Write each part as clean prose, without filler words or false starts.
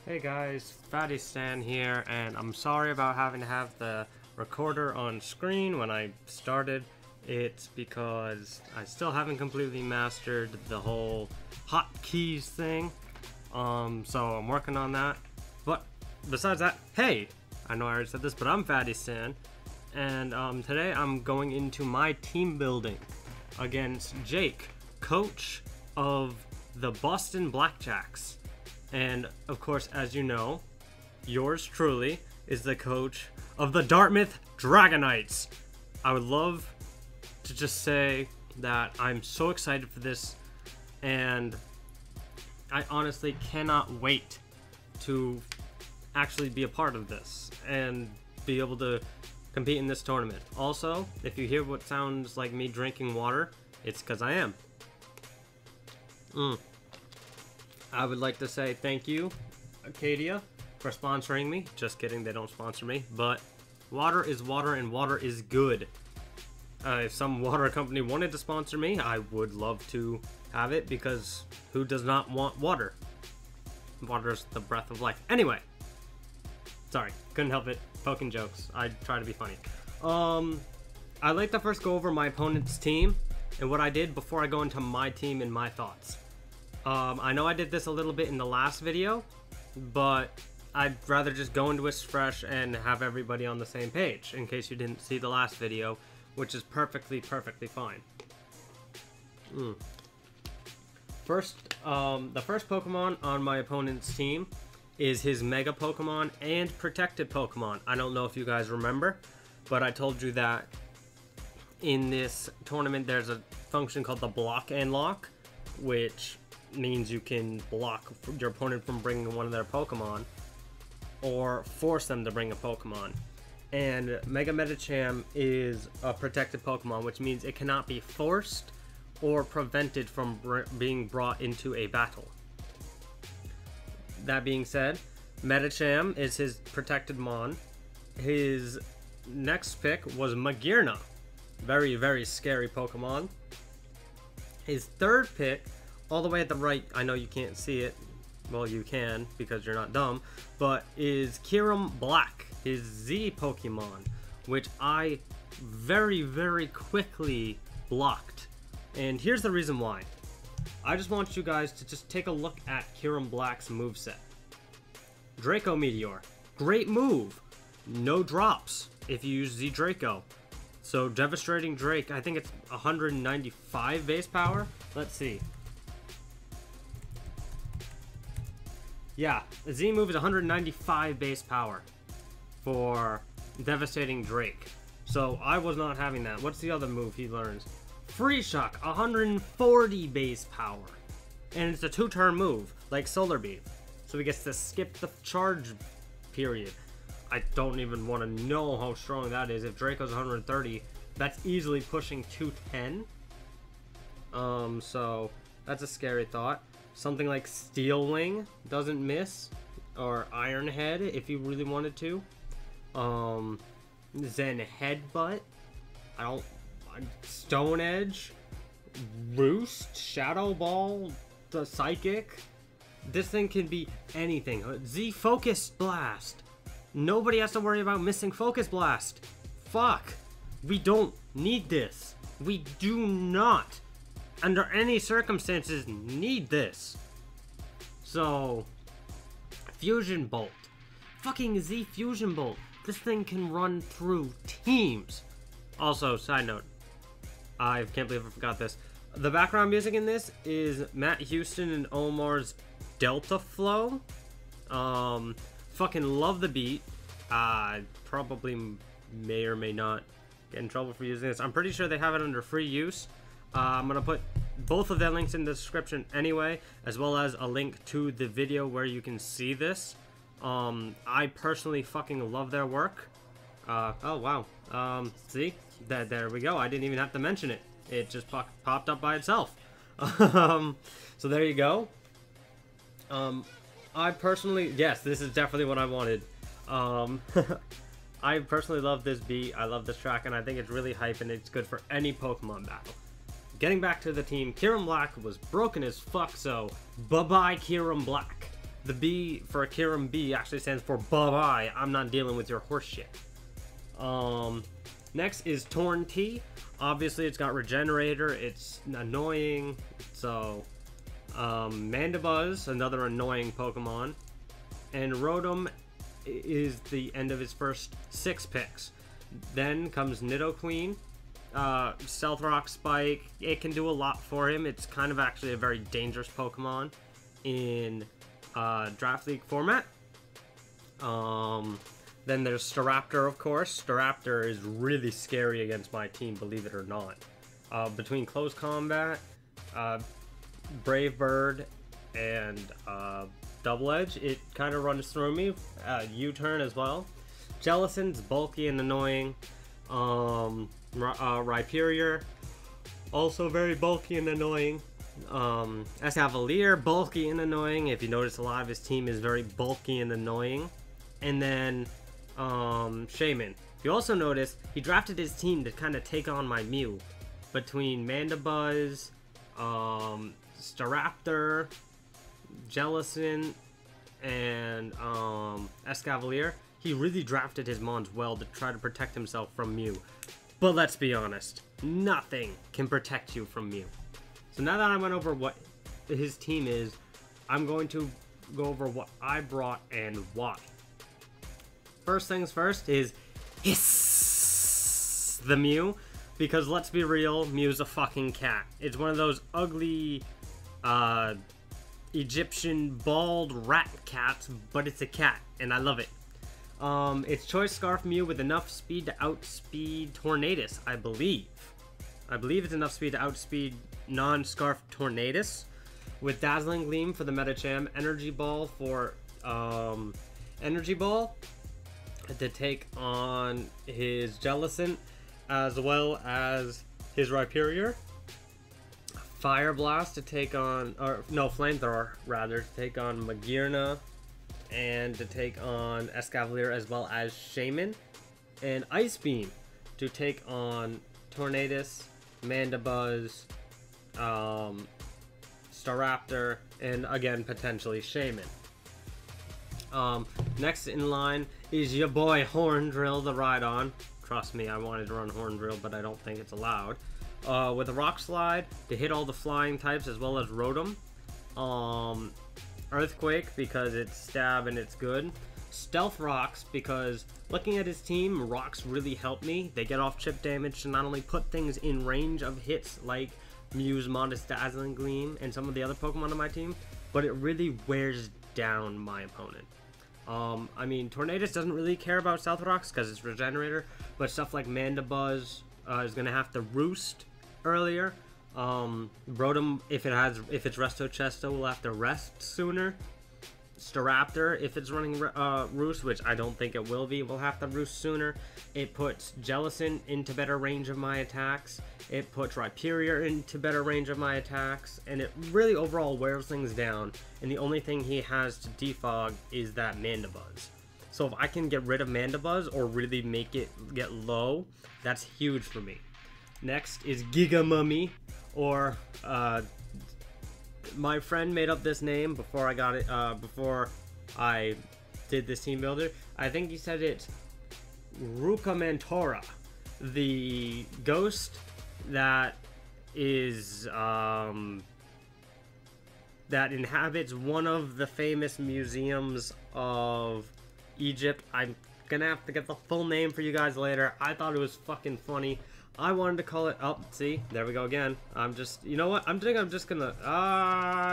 Hey guys, FATYSTAN here, and I'm sorry about having to have the recorder on screen when I started. It's because I still haven't completely mastered the whole hotkeys thing, so I'm working on that. But besides that, hey, I know I already said this, but I'm FATYSTAN, and today I'm going into my team building against Jake, coach of the Boston Blackjacks. And, of course, as you know, yours truly is the coach of the Dartmouth Dragonites. I would love to just say that I'm so excited for this, and I honestly cannot wait to actually be a part of this and be able to compete in this tournament. Also, if you hear what sounds like me drinking water, it's because I am. I would like to say thank you, Acadia, for sponsoring me. Just kidding, they don't sponsor me, but water is water and water is good. If some water company wanted to sponsor me, I would love to have it, because who does not want water? Water's the breath of life. Anyway, sorry, couldn't help it. Poking jokes. I try to be funny. I'd like to first go over my opponent's team and what I did before I go into my team and my thoughts. I know I did this a little bit in the last video, but I'd rather just go into it fresh and have everybody on the same page, in case you didn't see the last video, which is perfectly fine. First, the first Pokemon on my opponent's team is his Mega Pokemon and Protected Pokemon. I don't know if you guys remember, but I told you that in this tournament there's a function called the Block and Lock, which means you can block your opponent from bringing one of their Pokemon or force them to bring a Pokemon. And Mega Medicham is a protected Pokemon, which means it cannot be forced or prevented from being brought into a battle. That being said, Medicham is his protected Mon. His next pick was Magearna. Very scary Pokemon. His third pick, all the way at the right, I know you can't see it, well you can because you're not dumb, but is Kyurem Black, his Z Pokemon, which I very quickly blocked. And here's the reason why. I just want you guys to just take a look at Kyurem Black's moveset. Draco Meteor, great move, no drops if you use Z Draco. So Devastating Drake, I think it's 195 base power, let's see. Yeah, the Z move is 195 base power for Devastating Drake. So I was not having that. What's the other move he learns? Free Shock, 140 base power. And it's a 2-turn move, like Solar Beam. So he gets to skip the charge period. I don't even want to know how strong that is. If Draco's 130, that's easily pushing 210. So that's a scary thought. Something like Steel Wing doesn't miss, or Iron Head if you really wanted to. Zen Headbutt. Stone Edge, Roost, Shadow Ball, the Psychic. This thing can be anything. Z Focus Blast. Nobody has to worry about missing Focus Blast. Fuck. We don't need this. We do not, under any circumstances, need this. So, Fusion Bolt. Fucking Z Fusion Bolt. This thing can run through teams. Also, side note, I can't believe I forgot this. The background music in this is Matt Houston and Omar's Delta Flow. Fucking love the beat. Probably may or may not get in trouble for using this. I'm pretty sure they have it under free use. I'm gonna put both of their links in the description anyway, as well as a link to the video where you can see this. I personally fucking love their work. Oh wow. See? There we go. I didn't even have to mention it. It just popped up by itself. So there you go. I personally, yes, this is definitely what I wanted. I personally love this beat. I love this track, and I think it's really hype, and it's good for any Pokemon battle. Getting back to the team, Kyurem Black was broken as fuck, so bye-bye Kyurem Black. The B for Akiram B actually stands for bye-bye. I'm not dealing with your horse shit. Next is Torn T. Obviously, it's got Regenerator. It's annoying. So, Mandibuzz, another annoying Pokemon. And Rotom is the end of his first 6 picks. Then comes Nidoqueen. Stealth Rock Spike. It can do a lot for him. It's kind of actually a very dangerous Pokemon in Draft League format. Then there's Staraptor, of course. Staraptor is really scary against my team, believe it or not. Between Close Combat, Brave Bird, and Double Edge, it kind of runs through me. U-turn as well. Jellicent's bulky and annoying. Rhyperior, also very bulky and annoying. Escavalier, bulky and annoying. If you notice, a lot of his team is very bulky and annoying. And then Shaman. If you also notice, he drafted his team to kind of take on my Mew. Between Mandibuzz, Staraptor, Jellicent, and Escavalier, he really drafted his Mons well to try to protect himself from Mew. But let's be honest, nothing can protect you from Mew. So now that I went over what his team is, I'm going to go over what I brought and why. First things first is hiss the Mew, because let's be real, Mew's a fucking cat. It's one of those ugly Egyptian bald rat cats, but it's a cat, and I love it. It's Choice Scarf Mew with enough speed to outspeed Tornadus, I believe. I believe it's enough speed to outspeed non-Scarf Tornadus. With Dazzling Gleam for the Metacham, Energy Ball for Energy Ball to take on his Jellicent, as well as his Rhyperior. Fire Blast to take on, or no, Flamethrower rather, to take on Magearna, and to take on Escavalier as well as Shaman. And Ice Beam to take on Tornadus, Mandibuzz, Staraptor, and again, potentially Shaman. Next in line is your boy Horndrill, the Rhydon. Trust me, I wanted to run Horndrill, but I don't think it's allowed. With a Rock Slide to hit all the flying types as well as Rotom. Earthquake because it's stab and it's good. Stealth Rocks because looking at his team, rocks really help me. They get off chip damage to not only put things in range of hits like Mew's Modest Dazzling Gleam and some of the other Pokemon on my team, but it really wears down my opponent. I mean, Tornadus doesn't really care about Stealth Rocks because it's Regenerator, but stuff like Mandibuzz is going to have to Roost earlier. Rotom, if it's Resto Chesto, will have to rest sooner. Staraptor, if it's running Roost, which I don't think it will be, will have to Roost sooner. It puts Jellicent into better range of my attacks. It puts Rhyperior into better range of my attacks, and it really overall wears things down. And the only thing he has to defog is that Mandibuzz. So if I can get rid of Mandibuzz or really make it get low, that's huge for me. Next is Giga Mummy, or my friend made up this name before I got it, before I did this team builder. I think he said it's Rukamantora, the ghost that is that inhabits one of the famous museums of Egypt. I'm gonna have to get the full name for you guys later. I thought it was fucking funny. I wanted to call it, oh, see, there we go again. I'm just, you know what, I'm just gonna,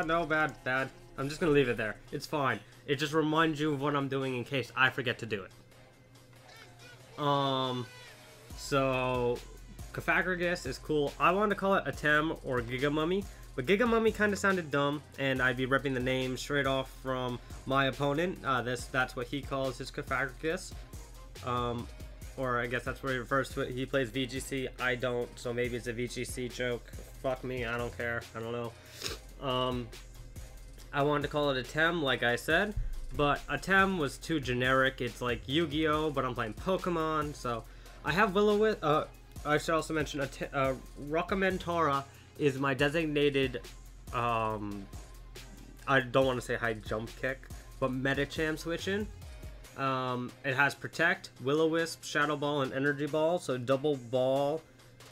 no, bad. I'm just gonna leave it there. It's fine. It just reminds you of what I'm doing in case I forget to do it. So, Cofagrigus is cool. I wanted to call it Atem or Giga Mummy, but Giga Mummy kind of sounded dumb, and I'd be ripping the name straight off from my opponent. That's what he calls his Cofagrigus. Or I guess that's where he refers to it. He plays VGC, I don't, so maybe it's a VGC joke. Fuck me, I don't care, I don't know. I wanted to call it Atem, like I said, but Atem was too generic. It's like Yu-Gi-Oh, but I'm playing Pokemon, so I have Will-O-Wisp. I should also mention Rockamentara is my designated, I don't want to say high jump kick, but Medicham switch in. It has Protect, Will-O-Wisp, Shadow Ball, and Energy Ball. So double ball,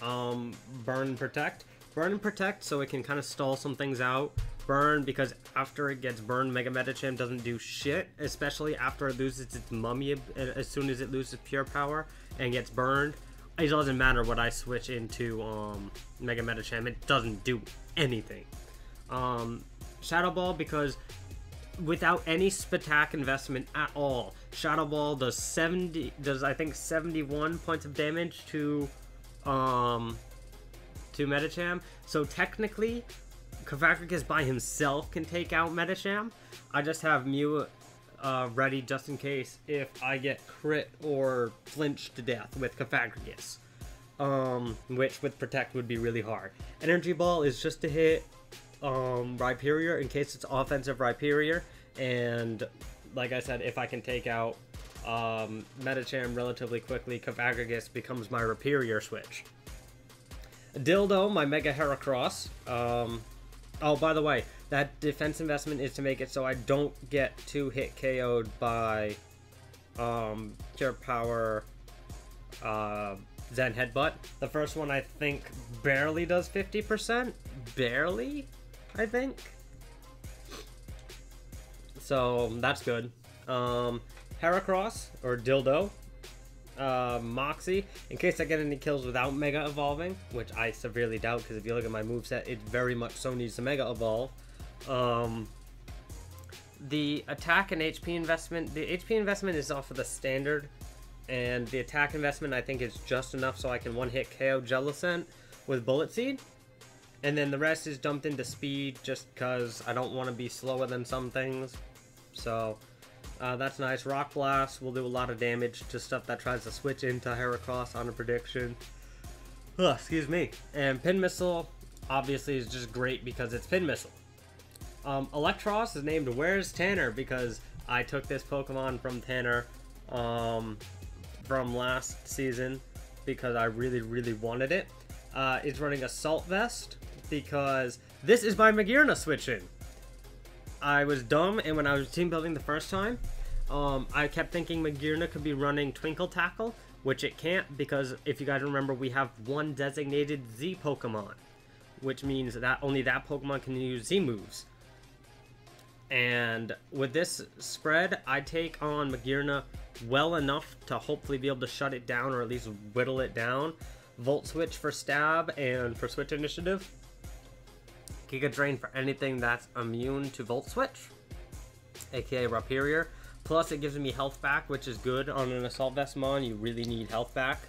Burn and Protect. Burn and Protect so it can kind of stall some things out. Burn because after it gets burned, Mega Medicham doesn't do shit, especially after it loses its Mummy as soon as it loses Pure Power and gets burned. It doesn't matter what I switch into Mega Medicham, it doesn't do anything. Shadow Ball because without any Spatak investment at all, Shadow Ball does I think 71 points of damage to Medicham. So technically, Kavakrigus by himself can take out Medicham. I just have Mew ready just in case if I get crit or flinch to death with Kavakrigus. Which with Protect would be really hard. Energy Ball is just to hit Rhyperior in case it's offensive Rhyperior. And like I said, if I can take out Medicham relatively quickly, Kavakrigus becomes my Rhyperior switch. Dildo, my Mega Heracross. Oh, by the way, that defense investment is to make it so I don't get 2 hit KO'd by Pure Power Zen Headbutt. The first one I think barely does 50%. Barely, I think. So that's good. Heracross, or Dildo. Moxie, in case I get any kills without Mega Evolving, which I severely doubt because if you look at my moveset, it very much so needs to Mega Evolve. The attack and HP investment, the HP investment is off of the standard, and the attack investment I think is just enough so I can one-hit KO Jellicent with Bullet Seed. And then the rest is dumped into speed just because I don't want to be slower than some things. So that's nice. Rock Blast will do a lot of damage to stuff that tries to switch into Heracross on a prediction. Ugh, excuse me. And Pin Missile, obviously, is just great because it's Pin Missile. Electros is named Where's Tanner because I took this Pokemon from Tanner from last season because I really wanted it. It's running Assault Vest because this is my Magearna switch-in. I was dumb, and when I was team building the first time, I kept thinking Magearna could be running Twinkle Tackle, which it can't because if you guys remember, we have one designated Z Pokemon, which means that only that Pokemon can use Z moves. And with this spread, I take on Magearna well enough to hopefully be able to shut it down or at least whittle it down. Volt Switch for Stab and for Switch Initiative. Giga Drain for anything that's immune to Volt Switch, aka Rhyperior. Plus, it gives me health back, which is good on an Assault Vest mon. You really need health back.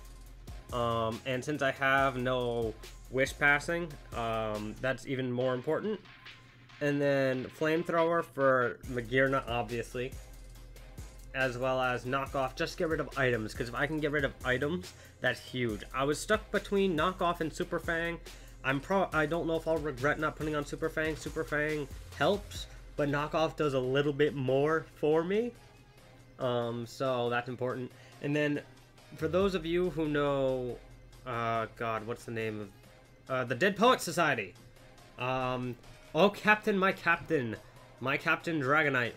And since I have no Wish Passing, that's even more important. And then Flamethrower for Magearna, obviously. As well as Knockoff, just get rid of items, because if I can get rid of items, that's huge. I was stuck between Knockoff and Super Fang. I don't know if I'll regret not putting on Super Fang. Super Fang helps, but Knockoff does a little bit more for me. So that's important. And then, for those of you who know, God, what's the name of, the Dead Poet Society. Oh, Captain, my Captain Dragonite.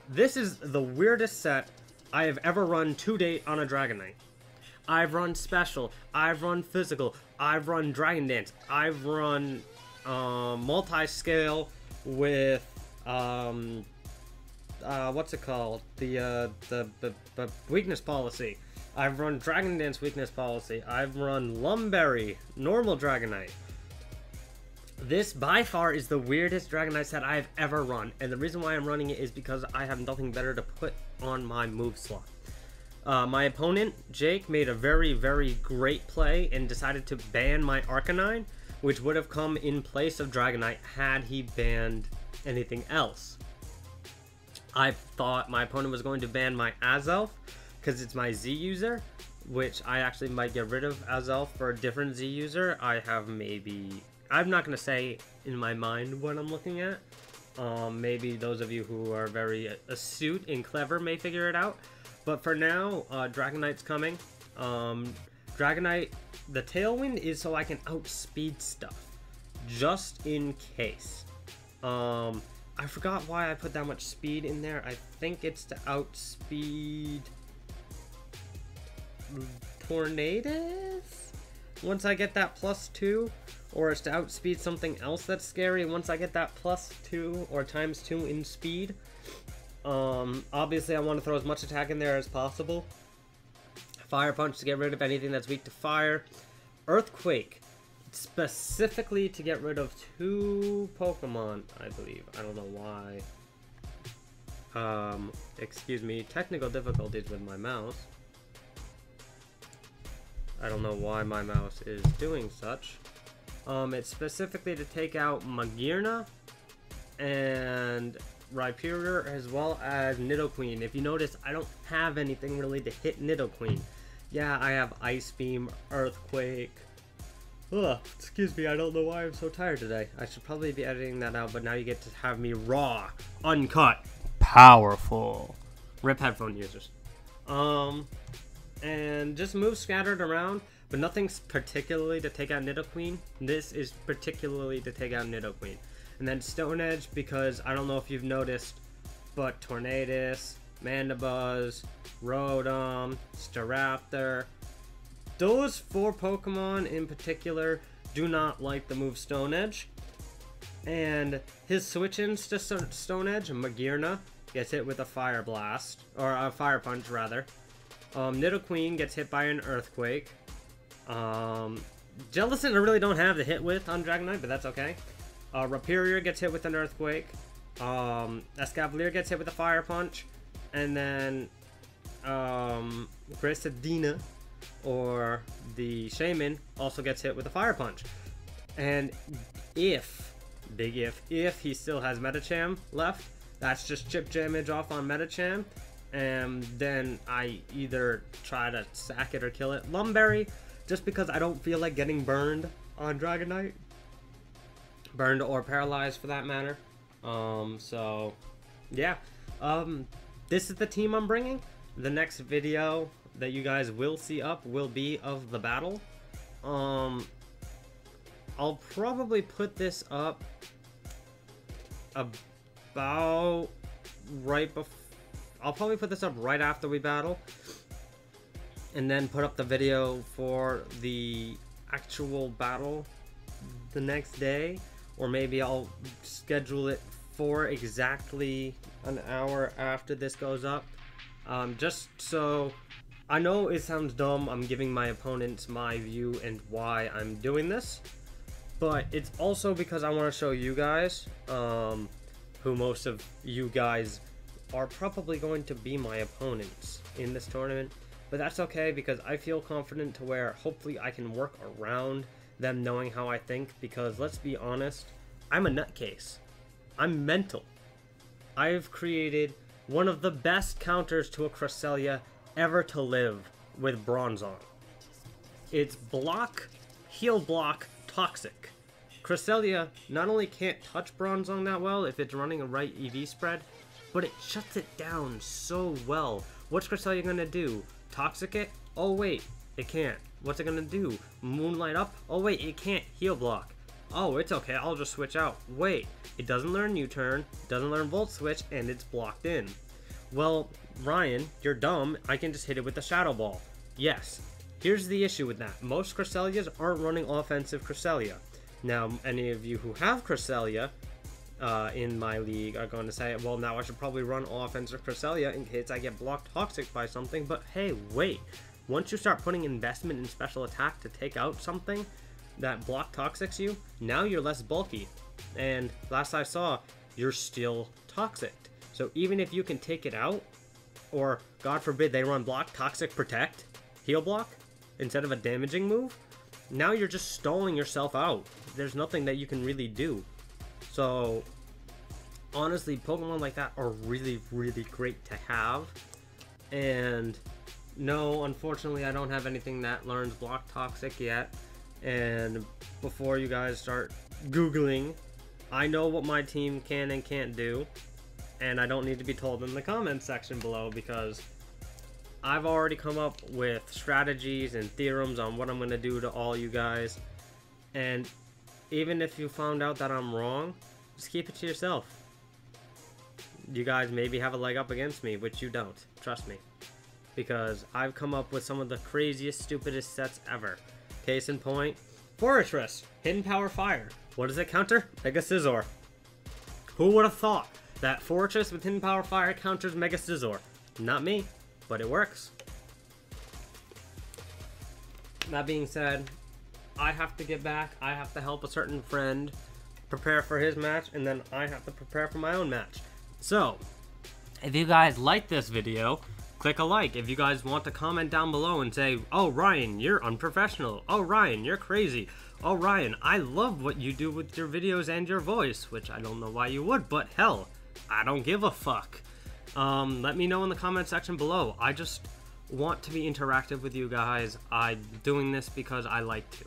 This is the weirdest set I have ever run to date on a Dragonite. I've run Special, I've run Physical, I've run Dragon Dance, I've run Multi-Scale with what's it called? The Weakness Policy. I've run Dragon Dance Weakness Policy. I've run Lumberry, normal Dragonite. This by far is the weirdest Dragonite set I've ever run, and the reason why I'm running it is because I have nothing better to put on my move slot. My opponent, Jake, made a very great play and decided to ban my Arcanine, which would have come in place of Dragonite had he banned anything else. I thought my opponent was going to ban my Azelf, because it's my Z user, which I actually might get rid of Azelf for a different Z user. I have maybe... I'm not going to say in my mind what I'm looking at. Maybe those of you who are very astute and clever may figure it out. But for now, Dragonite's coming. Dragonite, the Tailwind is so I can outspeed stuff. Just in case. I forgot why I put that much speed in there. I think it's to outspeed Tornadus once I get that +2, or it's to outspeed something else that's scary once I get that +2 or ×2 in speed. Obviously I want to throw as much attack in there as possible. Fire Punch to get rid of anything that's weak to fire. Earthquake specifically to get rid of 2 Pokemon, I believe. I don't know why. Excuse me, technical difficulties with my mouse. I don't know why my mouse is doing such. It's specifically to take out Magearna and Rhyperior, as well as Nidoqueen. If you notice, I don't have anything really to hit Nidoqueen. Yeah, I have Ice Beam, Earthquake. Ugh, excuse me, I don't know why I'm so tired today. I should probably be editing that out, but now you get to have me raw, uncut, powerful. Rip headphone users. And just move scattered around, but nothing's particularly to take out Nidoqueen. This is particularly to take out Nidoqueen. And then Stone Edge, because I don't know if you've noticed, but Tornadus, Mandibuzz, Rotom, Staraptor, those 4 Pokemon in particular do not like the move Stone Edge. And his switch-ins to Stone Edge, Magearna gets hit with a Fire Blast, or a Fire Punch rather. Nidoqueen gets hit by an Earthquake. Jellicent I really don't have the hit with on Dragonite, but that's okay. Rhyperior gets hit with an Earthquake. Escavalier gets hit with a Fire Punch. And then Grisadina, or the Shaman, also gets hit with a Fire Punch. And if, big if he still has Medicham left, that's just chip damage off on Medicham. And then I either try to sack it or kill it. Lumberry, just because I don't feel like getting burned on Dragonite. Burned or paralyzed for that matter. So, yeah. This is the team I'm bringing. The next video that you guys will see up will be of the battle. I'll probably put this up about right before. I'll probably put this up right after we battle, and then put up the video for the actual battle the next day, or maybe I'll schedule it for exactly an hour after this goes up. Just so I know it sounds dumb, I'm giving my opponents my view and why I'm doing this, but it's also because I want to show you guys, who most of you guys are probably going to be my opponents in this tournament, but that's okay because I feel confident to where hopefully I can work around them knowing how I think, because let's be honest, I'm a nutcase. I'm mental. I've created one of the best counters to a Cresselia ever to live with Bronzong. It's block, heal block, toxic. Cresselia not only can't touch Bronzong that well if it's running a right EV spread, but it shuts it down so well. What's Cresselia gonna do? Toxic it? Oh wait, it can't. What's it gonna do? Moonlight up? Oh wait, it can't. Heal block. Oh, it's okay, I'll just switch out. Wait, it doesn't learn U-turn, doesn't learn Volt Switch, and it's blocked in. Well, Ryan, you're dumb, I can just hit it with the Shadow Ball. Yes, here's the issue with that. Most Cresselias aren't running offensive Cresselia. Now, any of you who have Cresselia in my league are going to say, well, now I should probably run offensive Cresselia in case I get blocked toxic by something, but hey, wait. Once you start putting investment in special attack to take out something that block toxics you, now you're less bulky. And last I saw, you're still toxic. So even if you can take it out, or God forbid they run block, toxic, protect, heal block, instead of a damaging move, now you're just stalling yourself out. There's nothing that you can really do. So honestly, Pokemon like that are really, really great to have. And no, unfortunately, I don't have anything that learns block toxic yet. And before you guys start Googling, I know what my team can and can't do. And I don't need to be told in the comments section below, because I've already come up with strategies and theorems on what I'm going to do to all you guys. And even if you found out that I'm wrong, just keep it to yourself. you guys maybe have a leg up against me, which you don't. Trust me. Because I've come up with some of the craziest, stupidest sets ever. Case in point, Fortress, Hidden Power Fire. What does it counter? Mega Scizor. Who would have thought that Fortress with Hidden Power Fire counters Mega Scizor? Not me, but it works. That being said, I have to get back. I have to help a certain friend prepare for his match, and then I have to prepare for my own match. So, if you guys like this video, click a like. If you guys want to comment down below and say, oh Ryan, you're unprofessional. Oh Ryan, you're crazy. Oh Ryan, I love what you do with your videos and your voice, which I don't know why you would, but hell, I don't give a fuck. Let me know in the comment section below. I just want to be interactive with you guys. I'm doing this because I like to.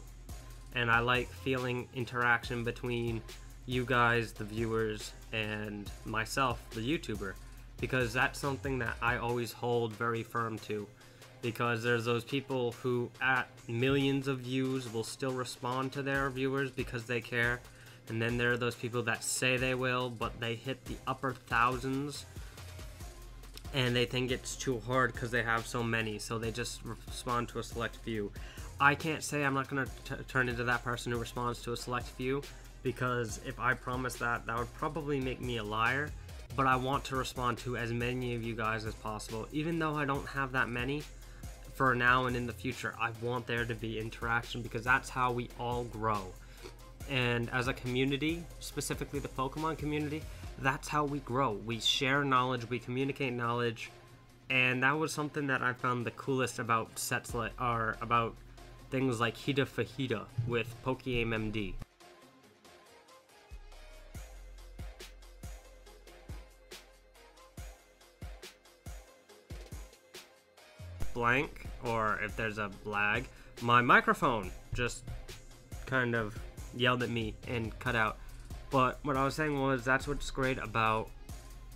And I like feeling interaction between you guys, the viewers, and myself, the YouTuber. Because that's something that I always hold very firm to. Because there's those people who, at millions of views, will still respond to their viewers because they care. And then there are those people that say they will, but they hit the upper thousands. And they think it's too hard because they have so many. So they just respond to a select few. I can't say I'm not going to turn into that person who responds to a select few. Because if I promise that, that would probably make me a liar. But I want to respond to as many of you guys as possible. Even though I don't have that many, for now and in the future, I want there to be interaction because that's how we all grow. And as a community, specifically the Pokemon community, that's how we grow. We share knowledge, we communicate knowledge, and that was something that I found the coolest about sets like, or about things like Hida Fahita with Pokémon MD. Blank, or if there's a lag, my microphone just kind of yelled at me and cut out. But what I was saying was, that's what's great about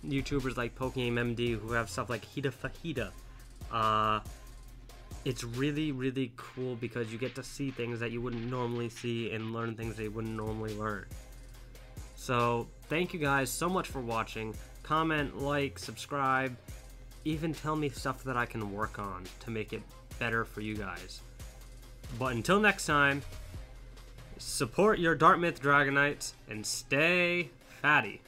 YouTubers like Pokémon MD who have stuff like Hida Fahita. It's really, really cool because you get to see things that you wouldn't normally see and learn things that you wouldn't normally learn. So thank you guys so much for watching. Comment, like, subscribe. Even tell me stuff that I can work on to make it better for you guys. But until next time, support your Dartmouth Dragonites and stay fatty.